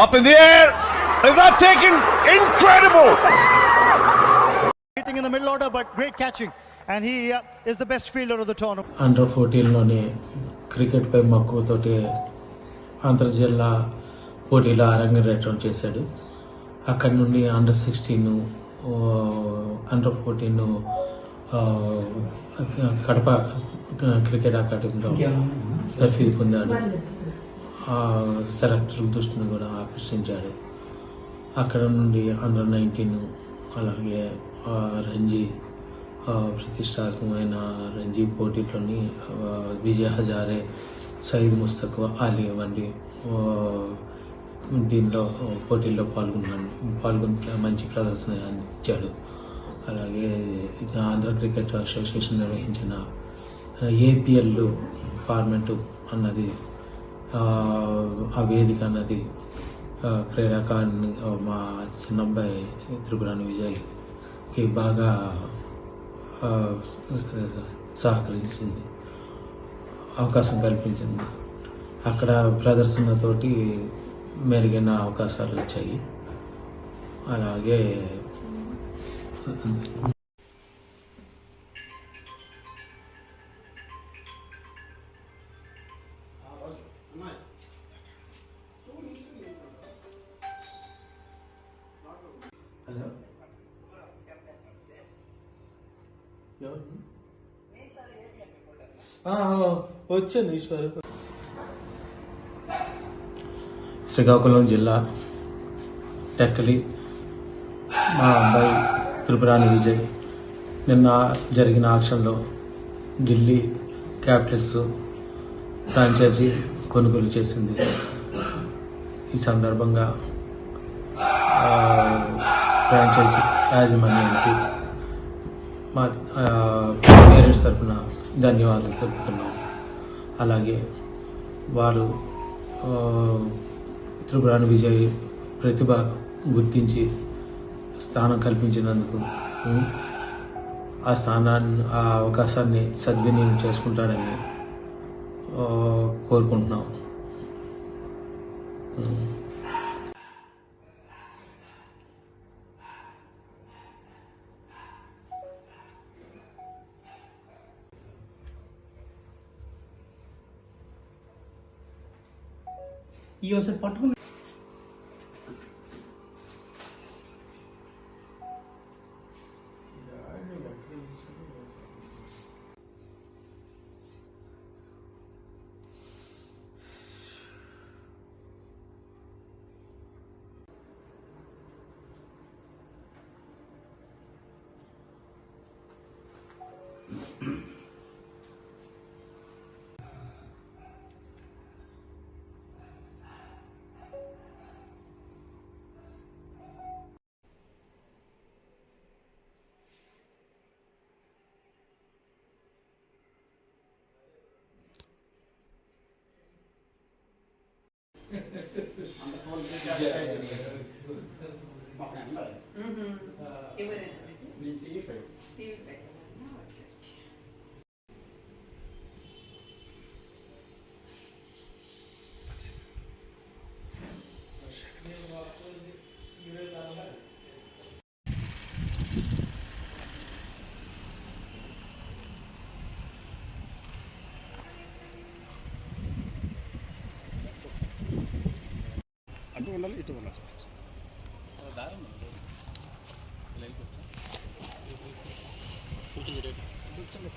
Up in the air. Is that taken? Incredible. Hitting in the middle order, but great catching. And he is the best fielder of the tournament. Under 14లోనే cricket పై మక్కువతోటి అంతర్జిల్లా పోటీలో అరంగేట్రం చేశాడు. అక్కడి నుండి అండర్ 16 అండర్ 14 కడప క్రికెట్ అకాడమీలో తర్ఫీదు పొందాడు. సెలెక్టర్ల దృష్టిని కూడా ఆకర్షించాడు. అక్కడ నుండి అండర్ 19 అలాగే రంజీ ప్రతిష్టాత్మకమైన రంజీ పోటీల్లోని విజయ్ హజారే, సయీద్ ముస్తక్ అలీ వంటి దీనిలో పోటీల్లో పాల్గొని మంచి ప్రదర్శన అందించాడు. అలాగే ఆంధ్ర క్రికెట్ అసోసియేషన్ నిర్వహించిన ఏపీఎల్ ఫార్మెట్ అన్నది ఆ వేదిక అన్నది క్రీడాకారుని మా చిన్నబ్బాయి త్రిపురాని విజయ్కి బాగా సహకరించింది, అవకాశం కల్పించింది. అక్కడ ప్రదర్శనతోటి మెరుగైన అవకాశాలు వచ్చాయి. అలాగే వచ్చాను ఈశ్వర్. శ్రీకాకుళం జిల్లా టెక్కలి మా అబ్బాయి త్రిపురాని విజయ్ నిన్న జరిగిన ఆక్షన్లో ఢిల్లీ క్యాపిటల్స్ ఫ్రాంచైజీ కొనుగోలు చేసింది. ఈ సందర్భంగా ఫ్రాంచైజీ యాజమాన్యానికి మా పేరెంట్స్ తరఫున ధన్యవాదాలు తెలుపుతున్నాం. అలాగే వారు త్రిపురాని విజయ్ ప్రతిభ గుర్తించి స్థానం కల్పించినందుకు ఆ అవకాశాన్ని సద్వినియోగం చేసుకుంటారని కోరుకుంటున్నాం. ఈ ఒకసారి పట్టుకుని అటు ఉండాలి, ఇటు ఉండాలి. కూర్చొని